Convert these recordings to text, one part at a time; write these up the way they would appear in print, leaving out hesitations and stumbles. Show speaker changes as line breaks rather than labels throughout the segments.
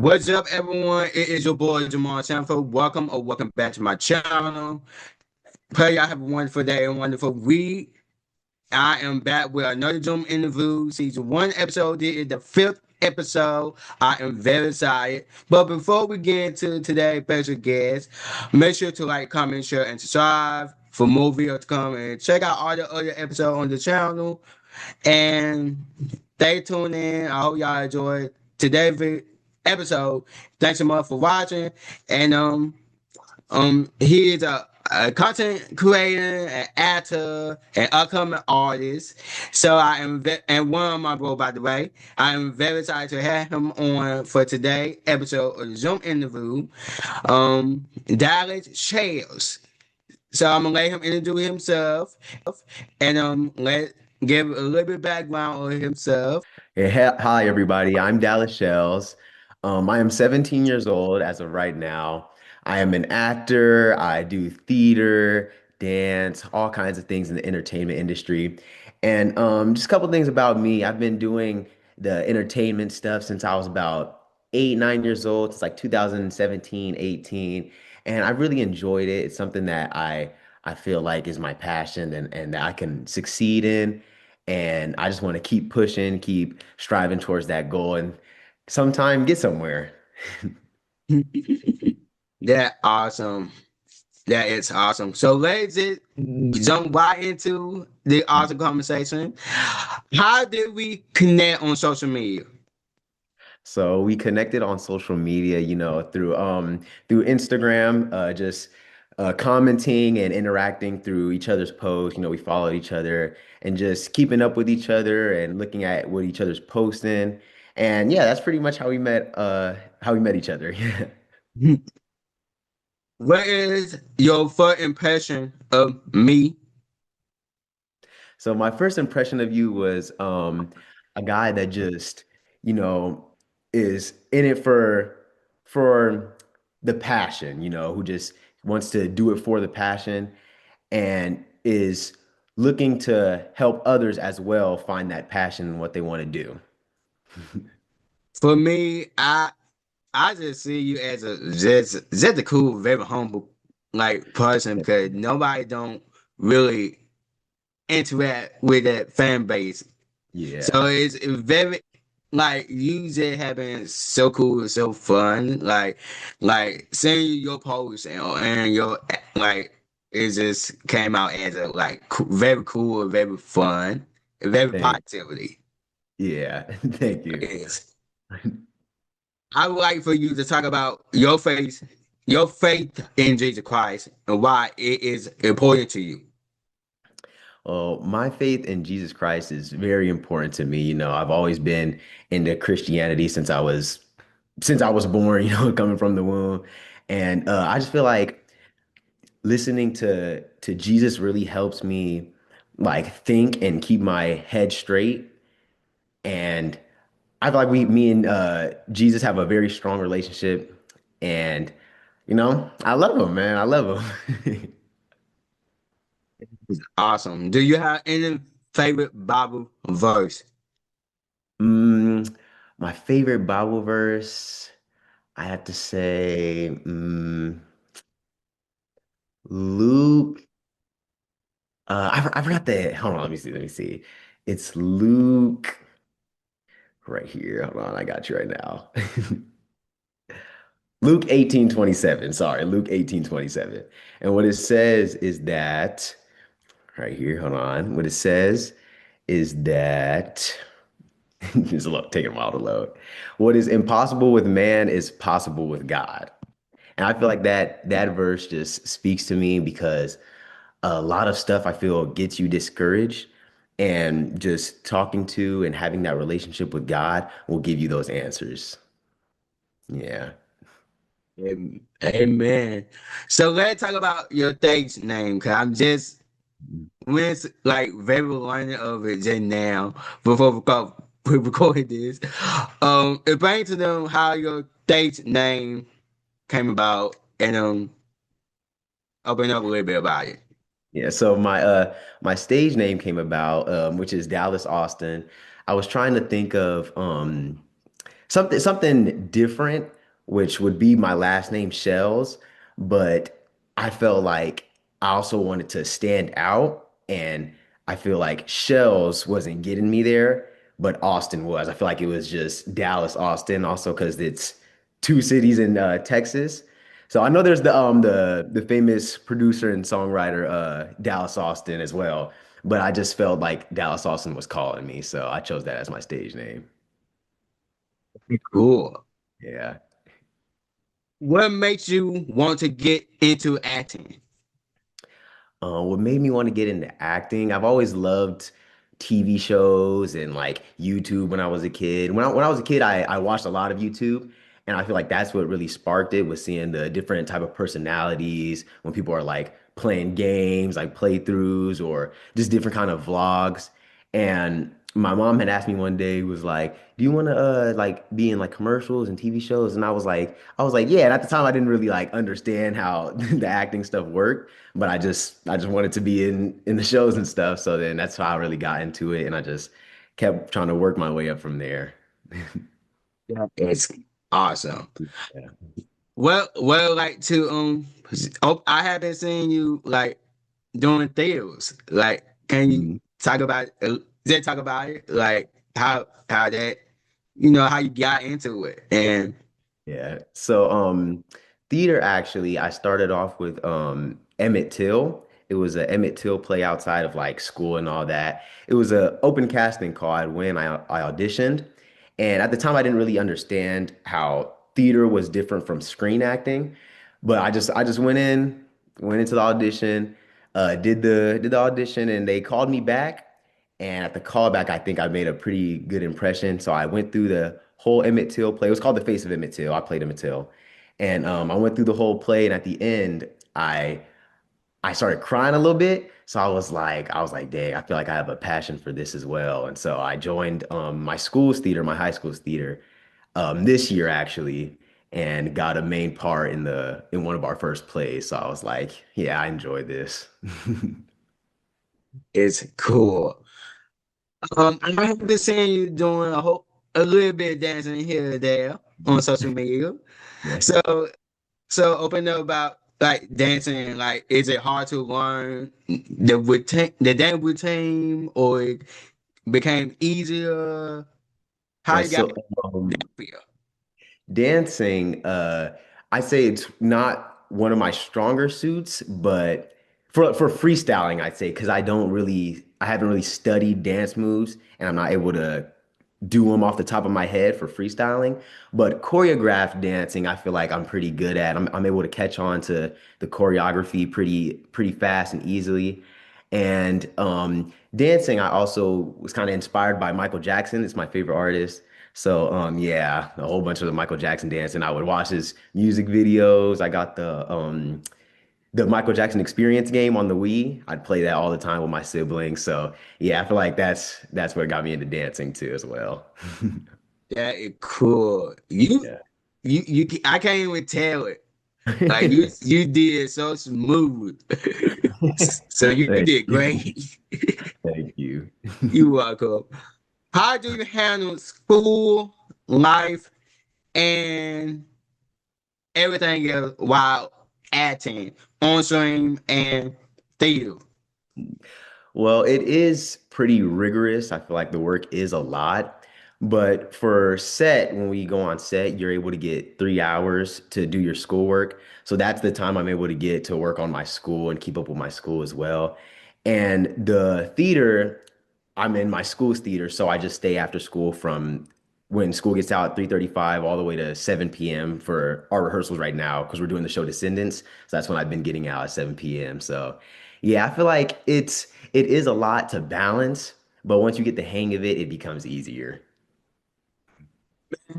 What's up, everyone? It is your boy Jamal Sanford. Welcome or welcome back to my channel. Pray y'all have a wonderful day and wonderful week. I am back with another Zoom interview, season one episode. This is the fifth episode. I am very excited. But before we get into today's special guest, make sure to like, comment, share, and subscribe for more videos to come. And check out all the other episodes on the channel. And stay tuned in. I hope y'all enjoy today's episode. Thanks so much for watching. And he is a content creator, an actor, an upcoming artist. So I am and one of my bro, by the way. I am very excited to have him on for today episode of the Zoom interview. Dallasschells. So I'm gonna let him introduce himself and let give a little bit background on himself.
Hi, everybody. I'm Dallas I am 17 years old as of right now. I am an actor. I do theater, dance, all kinds of things in the entertainment industry. And just a couple things about me. I've been doing the entertainment stuff since I was about 8, 9 years old. It's like 2017, 18. And I really enjoyed it. It's something that I feel like is my passion and that I can succeed in. And I just want to keep pushing, keep striving towards that goal and sometime get somewhere.
That awesome. That is awesome. So let's just jump right into the awesome conversation. How did we connect on social media?
So we connected on social media, through Instagram, just commenting and interacting through each other's posts. We followed each other and just keeping up with each other and looking at what each other's posting. And yeah, that's pretty much how we met each other.
What is your first impression of me?
So my first impression of you was a guy that just, you know, is in it for the passion, who just wants to do it for the passion and is looking to help others as well find that passion in what they want to do.
For me, I just see you as a cool, very humble person because nobody don't really interact with that fan base.
Yeah.
So it's very you just have been so cool and so fun. Like seeing your posts and your it just came out as a very cool, very fun, very
Thank,
positivity.
yeah. Thank you.
Yes. I would like for you to talk about your faith in Jesus Christ and why it is important to you.
Well, my faith in Jesus Christ is very important to me. I've always been into Christianity since I was born, coming from the womb. And I just feel like listening to Jesus really helps me like think and keep my head straight. And I feel like me and Jesus have a very strong relationship. And I love him, man. I love him.
Awesome. Do you have any favorite Bible verse?
Mm, my favorite Bible verse, I have to say, Luke. I forgot the. Hold on, let me see. Let me see. It's Luke right here. Hold on, I got you right now. Luke 18:27. Sorry, Luke 18:27. And what it says is that right here. Hold on. What it says is that it's taking a while to load. What is impossible with man is possible with God. And I feel like that verse just speaks to me because a lot of stuff I feel gets you discouraged, and just talking to and having that relationship with God will give you those answers. Yeah.
Amen. So let's talk about your stage name, cause I'm just when very learning of it just now before we recorded this. Explain to them how your stage name came about and open up a little bit about it.
Yeah, so my stage name came about, which is Dallas Austin. I was trying to think of something different, which would be my last name, Schells. But I felt like I also wanted to stand out. And I feel like Schells wasn't getting me there, but Austin was. I feel like it was just Dallas, Austin, also because it's two cities in Texas. So I know there's the famous producer and songwriter Dallas Austin as well, but I just felt like Dallas Austin was calling me, so I chose that as my stage name.
Cool.
Yeah.
What makes you want to get into acting?
What made me want to get into acting? I've always loved TV shows and like YouTube when I was a kid. When I was a kid, I watched a lot of YouTube, and I feel like that's what really sparked it was seeing the different type of personalities when people are like playing games, like playthroughs or just different kind of vlogs. And my mom had asked me one day, was like, "Do you want to like be in like commercials and TV shows?" And I was like, "Yeah." And at the time, I didn't really like understand how the acting stuff worked. But I just wanted to be in the shows and stuff. So then that's how I really got into it, and I just kept trying to work my way up from there.
Yeah. It's awesome.
Yeah.
Well, like to oh, I haven't seen you like doing theaters. Like, can you
Mhm.
talk about just talk about it? Like how that how you got into it and
Yeah. So theater actually I started off with Emmett Till. It was a Emmett Till play outside of like school and all that. It was a open casting call. I went, I auditioned. And at the time I didn't really understand how theater was different from screen acting. But I just went into the audition, did the audition and they called me back. And at the callback, I think I made a pretty good impression. So I went through the whole Emmett Till play. It was called The Face of Emmett Till. I played Emmett Till. And I went through the whole play, and at the end, I I started crying a little bit. So I was like, dang, I feel like I have a passion for this as well. And so I joined my school's theater, my high school's theater, this year actually, and got a main part in one of our first plays. So I was like, yeah, I enjoyed this.
it's cool. I have been seeing you doing a little bit of dancing here and there on social media.
Yeah.
So open up about like dancing. Like, is it hard to learn the dance routine, or it became easier? How
Yeah,
you got
so
that
um,
feel?
dancing, I say it's not one of my stronger suits, but for freestyling, I'd say because I haven't really studied dance moves, and I'm not able to do them off the top of my head for freestyling. But choreographed dancing, I feel like I'm pretty good at. I'm able to catch on to the choreography pretty fast and easily. And dancing, I also was kind of inspired by Michael Jackson. It's my favorite artist. So yeah, a whole bunch of the Michael Jackson dance, and I would watch his music videos. I got the Michael Jackson Experience game on the Wii. I'd play that all the time with my siblings. So yeah, I feel like that's what got me into dancing too as well.
That is cool.
Yeah.
I can't even tell it. Like, you did so smooth. So you
Thank
did
you.
great.
Thank you.
You welcome. How do you handle school, life, and everything else while acting on stream and theater?
Well, it is pretty rigorous. I feel like the work is a lot. But for set, when we go on set, you're able to get 3 hours to do your schoolwork. So that's the time I'm able to get to work on my school and keep up with my school as well. And the theater, I'm in my school's theater, so I just stay after school from when school gets out at 3:35 all the way to 7 p.m. for our rehearsals right now because we're doing the show Descendants. So that's when I've been getting out at 7 p.m. So yeah, I feel like it is a lot to balance, but once you get the hang of it, it becomes easier.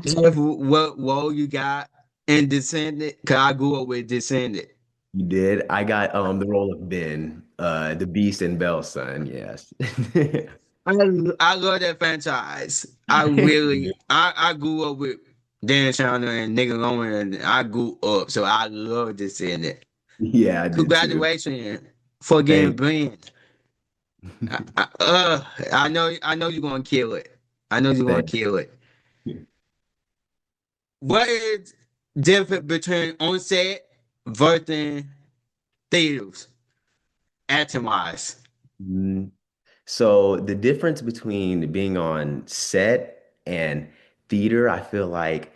What role you got in Descendant? Cause I grew up with Descendant.
You did. I got the role of Ben, the Beast and Belle's son, yes.
I love that franchise. I grew up with Dan Chandler and Nickelodeon, and I grew up, so I love Descendant.
Yeah, I did too.
Congratulations for getting
Thank
Brent. I know you're gonna kill it. I know you're gonna
thank
kill it.
you.
What is difference between on-set versus theaters, acting wise.
Mm, So the difference between being on set and theater, I feel like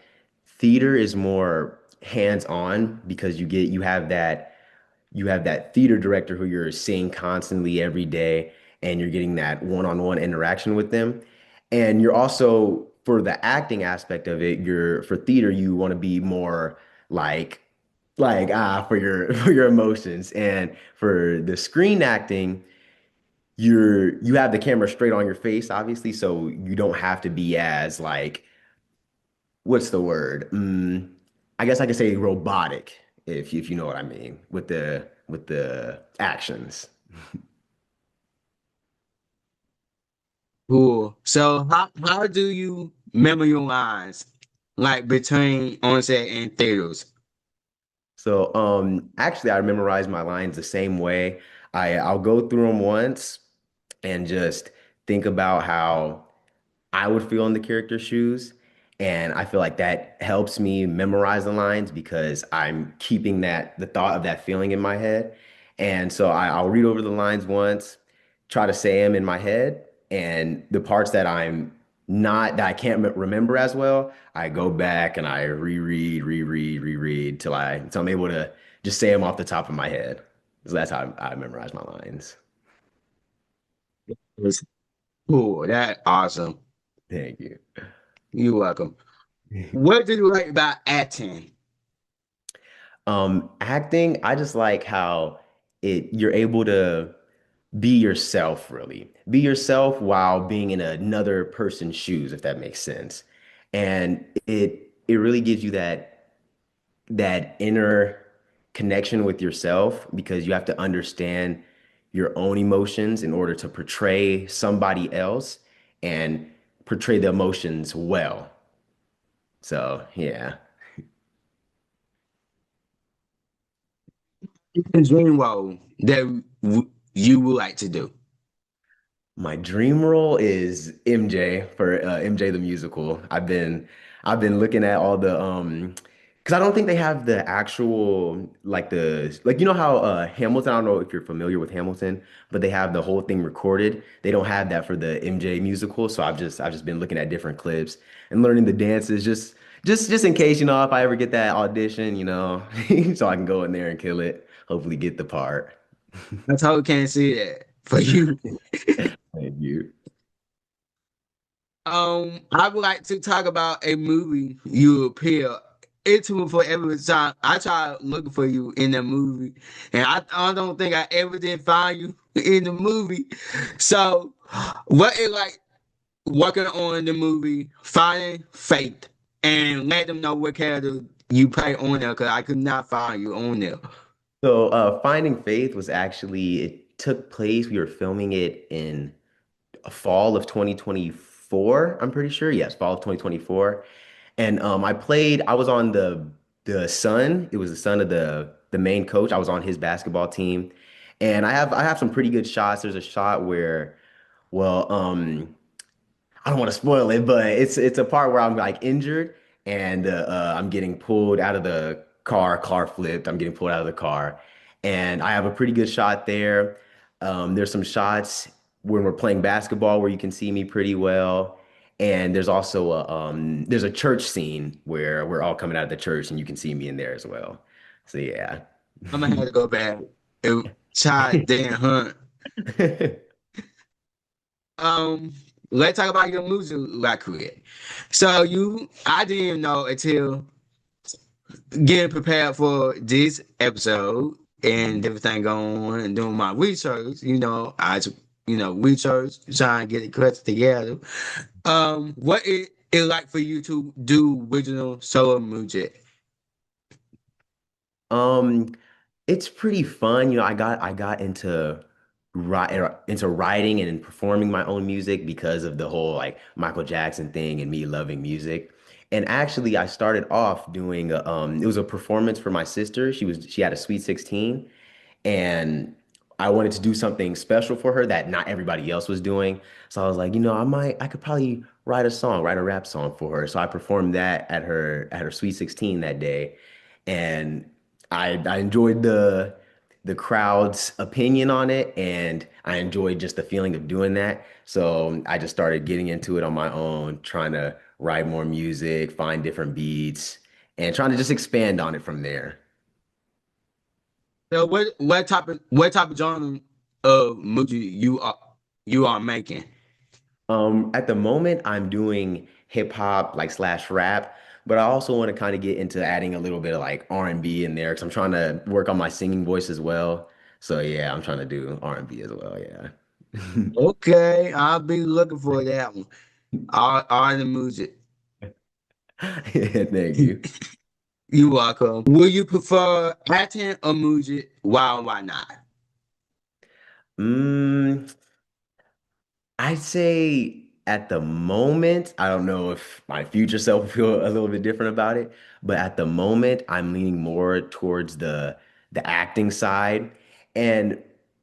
theater is more hands-on because you have that theater director who you're seeing constantly every day and you're getting that one-on-one interaction with them. And you're also for the acting aspect of it, you're for theater, you want to be more like for your for your emotions. And for the screen acting, you have the camera straight on your face, obviously, so you don't have to be as like what's the word? I guess I could say robotic if you know what I mean with the actions.
Cool. So how do you remember your lines like between on-set and theaters?
So actually I memorize my lines the same way. I'll go through them once and just think about how I would feel in the character's shoes. And I feel like that helps me memorize the lines because I'm keeping the thought of that feeling in my head. And so I'll read over the lines once, try to say them in my head. And the parts that that I can't remember as well, I go back and I reread till I'm able to just say them off the top of my head. So that's how I memorize my lines.
Yes. Cool. That's awesome.
Thank you.
You're welcome. What do you like about acting?
Acting, I just like how you're able to be yourself, really. Be yourself while being in another person's shoes, if that makes sense. And it really gives you that inner connection with yourself because you have to understand your own emotions in order to portray somebody else and portray the emotions well. So, yeah.
Dream role that you would like to do.
My dream role is MJ for MJ the musical. I've been looking at all the because I don't think they have the actual like you know how Hamilton, I don't know if you're familiar with Hamilton, but they have the whole thing recorded. They don't have that for the MJ musical, so I've just been looking at different clips and learning the dances just in case, you know, if I ever get that audition, you know, so I can go in there and kill it, hopefully get the part.
I totally can't see that for you.
Thank you.
I would like to talk about a movie you appear into for every time. I try looking for you in the movie, and I don't think I ever did find you in the movie. So, what is like working on the movie, finding Faith, and let them know what character you play on there, because I could not find you on there.
So, Finding Faith was actually, it took place, we were filming it in fall of 2024, I'm pretty sure. Yes, fall of 2024. And I was on the son. It was the son of the main coach. I was on his basketball team. And I have some pretty good shots. There's a shot where, well, I don't want to spoil it, but it's a part where I'm like injured and I'm getting pulled out of the car flipped. I'm getting pulled out of the car, and I have a pretty good shot there. There's some shots when we're playing basketball where you can see me pretty well, and there's also there's a church scene where we're all coming out of the church and you can see me in there as well. So yeah.
I'm gonna have to go back and try Dan Hunt. Um, let's talk about your music like career. So I didn't even know until getting prepared for this episode and everything going on and doing my research. Research, trying to get it cut together. What it like for you to do original solo music?
Um, it's pretty fun. You know, I got into writing and performing my own music because of the whole like Michael Jackson thing and me loving music. And actually, I started off doing it was a performance for my sister. She had a Sweet 16, and I wanted to do something special for her that not everybody else was doing. So I was like, I could probably write a song, write a rap song for her. So I performed that at her Sweet 16 that day. And I enjoyed the crowd's opinion on it, and I enjoyed just the feeling of doing that. So I just started getting into it on my own, trying to write more music, find different beats, and trying to just expand on it from there.
So what type of genre of movie you are making?
At the moment, I'm doing hip hop like slash rap, but I also want to kind of get into adding a little bit of like R&B in there because I'm trying to work on my singing voice as well. So yeah, I'm trying to do R&B as well. Yeah.
Okay, I'll be looking for that one. All the music.
Thank you.
You welcome. Will you prefer acting or music? Why not?
Mm, I'd say at the moment, I don't know if my future self will feel a little bit different about it, but at the moment, I'm leaning more towards the acting side. And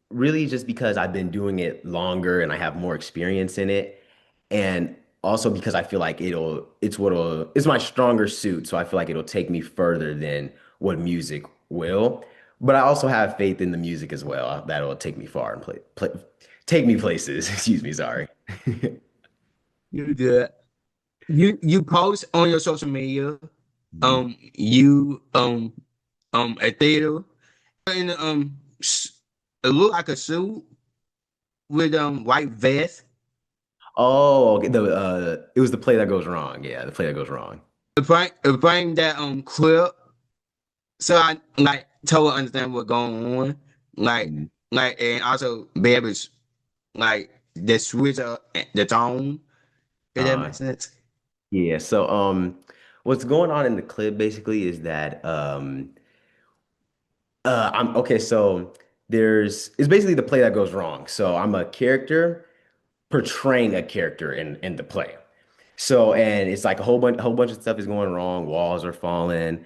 really just because I've been doing it longer and I have more experience in it. And also because I feel like it's my stronger suit. So I feel like it'll take me further than what music will. But I also have faith in the music as well. That'll take me far and take me places. Excuse me, sorry.
You good. You post on your social media. You a theater in it look like a suit with white vest.
Oh, okay. It was the play that goes wrong. Yeah, the play that goes wrong.
Bring that clip so I like totally understand what's going on. Like
Mhm.
and also be able to like the switch up the tone. If that
Uh,
makes sense.
yeah. So, what's going on in the clip basically is that I'm okay. So it's basically the play that goes wrong. So I'm a character portraying a character in the play. So, and it's like a whole bunch of stuff is going wrong. Walls are falling.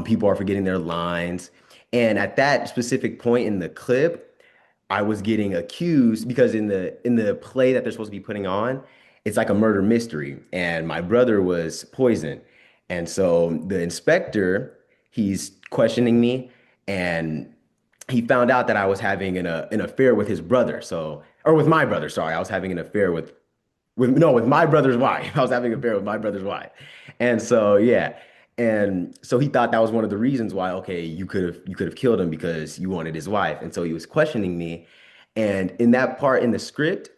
People are forgetting their lines. And at that specific point in the clip, I was getting accused because in the play that they're supposed to be putting on, it's like a murder mystery, and my brother was poisoned. And so the inspector, he's questioning me, and he found out that I was having an affair with his brother. So, or with my brother, sorry. I was having an affair with my brother's wife. I was having an affair with my brother's wife. And so yeah. And so he thought that was one of the reasons why, okay, you could have killed him because you wanted his wife. And so he was questioning me. And in that part in the script,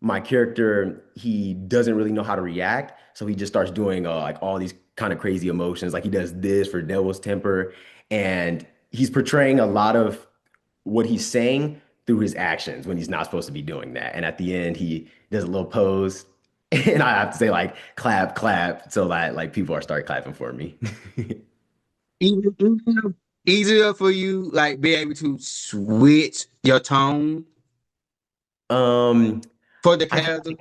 my character, he doesn't really know how to react. So he just starts doing like all these kind of crazy emotions. Like he does this for devil's temper. And he's portraying a lot of what he's saying through his actions when he's not supposed to be doing that. And at the end, he does a little pose, and I have to say like clap, clap, so that like people are start clapping for me.
Easier, easier for you like be able to switch your tone
Um,
for the
I feel
character.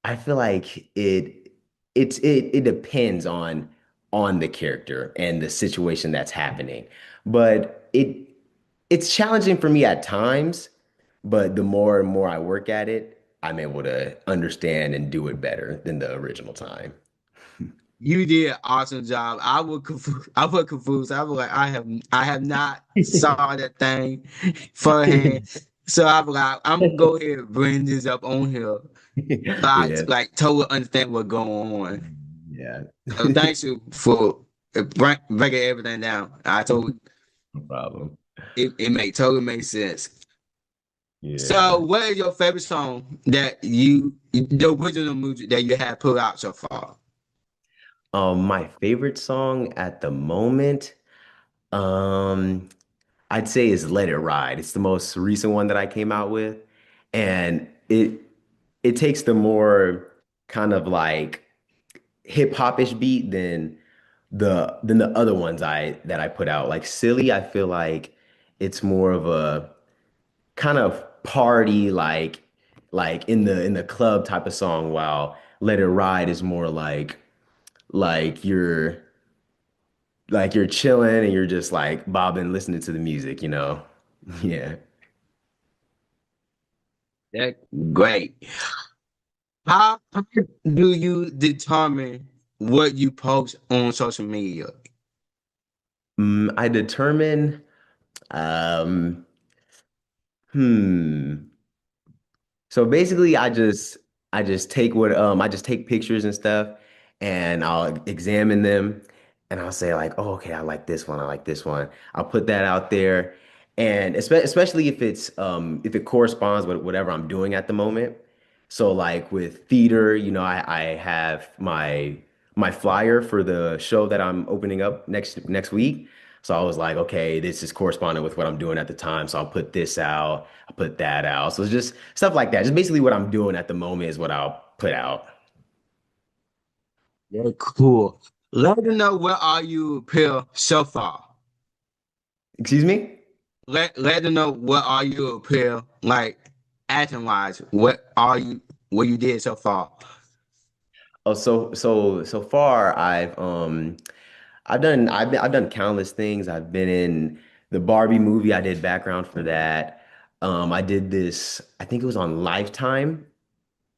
I feel like it depends on the character and the situation that's happening, but it's challenging for me at times. But the more and more I work at it, I'm able to understand and do it better than the original time.
You did an awesome job. I was confused. I was like, I have not saw that thing firsthand. So I was like, I'm gonna go ahead and bring this up on here. So I
Yeah.
like totally understand what's going on.
Yeah.
So thanks you for breaking everything down. I told
No problem.
it made totally make sense. So
Yeah.
what is your favorite song that the original music that you have put out so far?
My favorite song at the moment, um, I'd say is Let It Ride. It's the most recent one that I came out with. And it takes the more kind of like hip hop-ish beat than the other ones I put out. Like Silly, I feel like it's more of a kind of party like in the club type of song, while Let It Ride is more like you're chilling and you're just like bobbing listening to the music. Yeah.
That's great. How do you determine what you post on social media?
I determine, um, hmm. So basically, I just take what I just take pictures and stuff, and I'll examine them, and I'll say like, oh, okay, I like this one, I like this one. I'll put that out there, and especially if it corresponds with whatever I'm doing at the moment. So like with theater, I have my flyer for the show that I'm opening up next week. So I was like, okay, this is corresponding with what I'm doing at the time. So I'll put this out. I put that out. So it's just stuff like that. Just basically what I'm doing at the moment is what I'll put out.
That's cool. Let them know where are you appear so far.
Excuse me?
Let them know what are you appear like acting wise. What you did so far.
Oh, so far I've done countless things. I've been in the Barbie movie. I did background for that. I did this, I think it was on Lifetime.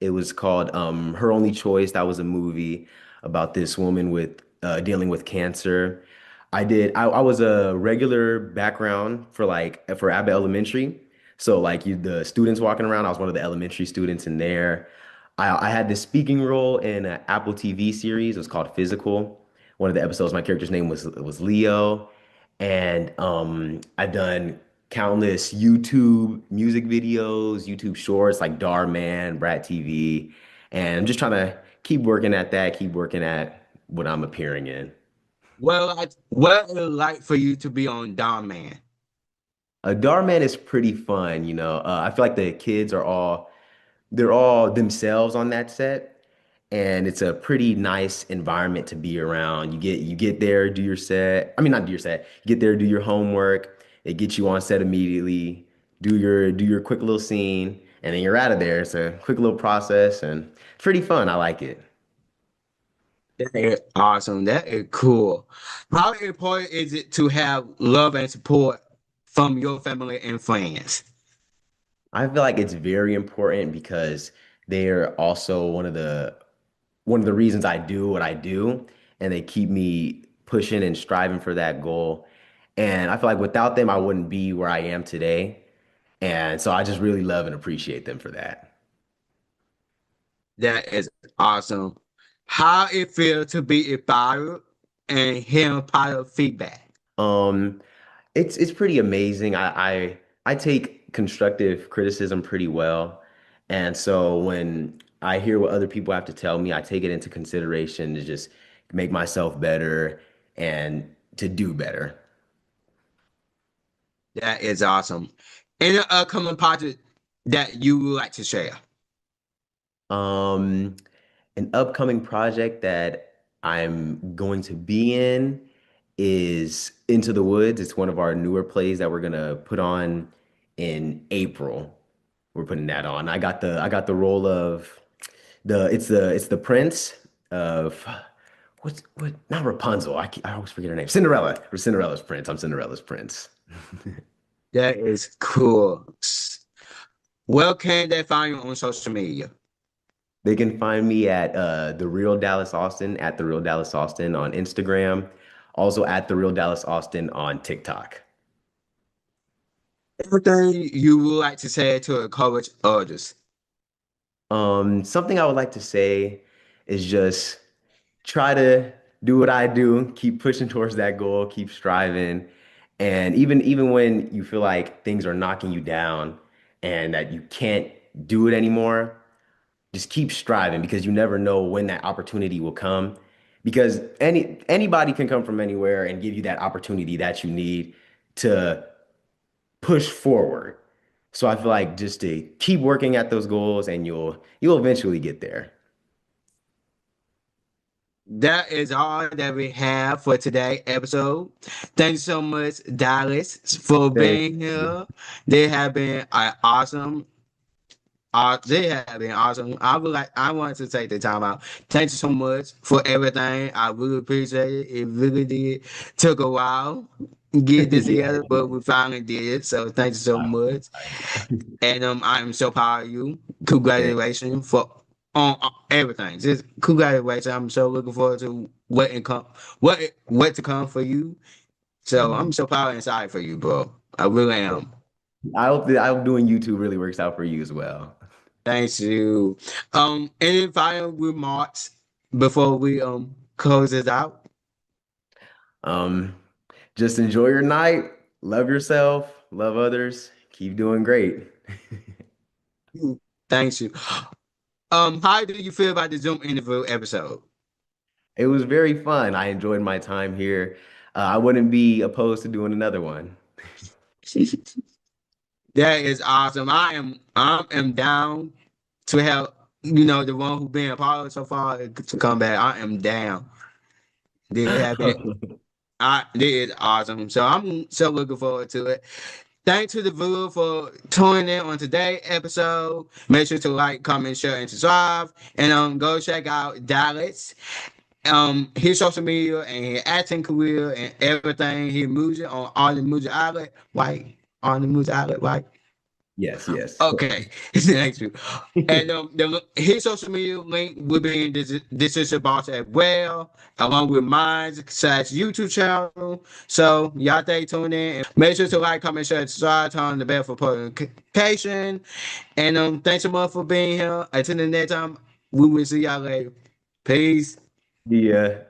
It was called Her Only Choice. That was a movie about this woman with dealing with cancer. I was a regular background for Abbott Elementary. So like the students walking around, I was one of the elementary students in there. I had this speaking role in an Apple TV series. It was called Physical. One of the episodes, my character's name was Leo. And I've done countless YouTube music videos, YouTube shorts like Dar Man, Brat TV. And I'm just trying to keep working at that, keep working at what I'm appearing in.
What it like for you to be on Dawn Man?
Dar Man is pretty fun, you know. I feel like the kids they're all themselves on that set, and it's a pretty nice environment to be around. You get there, do your set. I mean, not do your set. You get there, do your homework. It gets you on set immediately. Do your quick little scene, and then you're out of there. It's a quick little process, and it's pretty fun. I like it.
That is awesome. That is cool. How important is it to have love and support from your family and friends?
I feel like it's very important because they're also one of the reasons I do what I do, and they keep me pushing and striving for that goal. And I feel like without them, I wouldn't be where I am today. And so I just really love and appreciate them for that.
That is awesome. How it feels to be inspired and hearing positive feedback.
Um, it's pretty amazing. I take constructive criticism pretty well. And so when I hear what other people have to tell me, I take it into consideration to just make myself better and to do better.
That is awesome. Any upcoming project that you would like to share?
Um, an upcoming project that I'm going to be in is Into the Woods. It's one of our newer plays that we're gonna put on in April. We're putting that on. I got the role of the prince of what not Rapunzel. I always forget her name. Cinderella. Or Cinderella's prince. I'm Cinderella's prince.
That is cool. Well, can they find you on social media?
They can find me at the Real Dallas Austin at the Real Dallas Austin on Instagram, also at the Real Dallas Austin on TikTok.
Everything you would like to say to encourage others.
Something I would like to say is just try to do what I do, keep pushing towards that goal, keep striving, and even when you feel like things are knocking you down and that you can't do it anymore, just keep striving because you never know when that opportunity will come. Because anybody can come from anywhere and give you that opportunity that you need to push forward. So I feel like just to keep working at those goals and you'll eventually get there.
That is all that we have for today episode. Thanks so much, Dallas, for
Thank
being
you.
here. They have been awesome. They have been awesome. I want to take the time out. Thank you so much for everything. I really appreciate it. It really did took a while. get this
Yeah.
together, but we finally did it. So thank you so much. And I am so proud of you.
Thank
Congratulations for on everything. Just congratulations. I'm so looking forward to what to come for you. So I'm so proud and excited for you, bro. I really
you.
am.
I hope doing YouTube really works out for you as well.
Thanks you. Any final remarks before we close this out?
Um, just enjoy your night, love yourself, love others, keep doing great.
Thanks you. How do you feel about the Zoom interview episode?
It was very fun. I enjoyed my time here. I wouldn't be opposed to doing another one.
That is awesome. I am down to help, the one who been a part of it so far to come back. I am down. They have been this is awesome. So I'm so looking forward to it. Thanks to the viewer for tuning in on today's episode. Make sure to like, comment, share, and subscribe. And go check out Dallas. His social media and his acting career and everything. His music on all the music outlet, right? On the music outlet, right?
Yes, yes.
Okay, thank you. And his social media link will be in this is box as well, along with mine slash YouTube channel. So y'all stay tuned in. Make sure to like, comment, share, subscribe, turn on the bell for notification. And thanks so much for being here. Until the next time, we will see y'all later. Peace.
Yeah.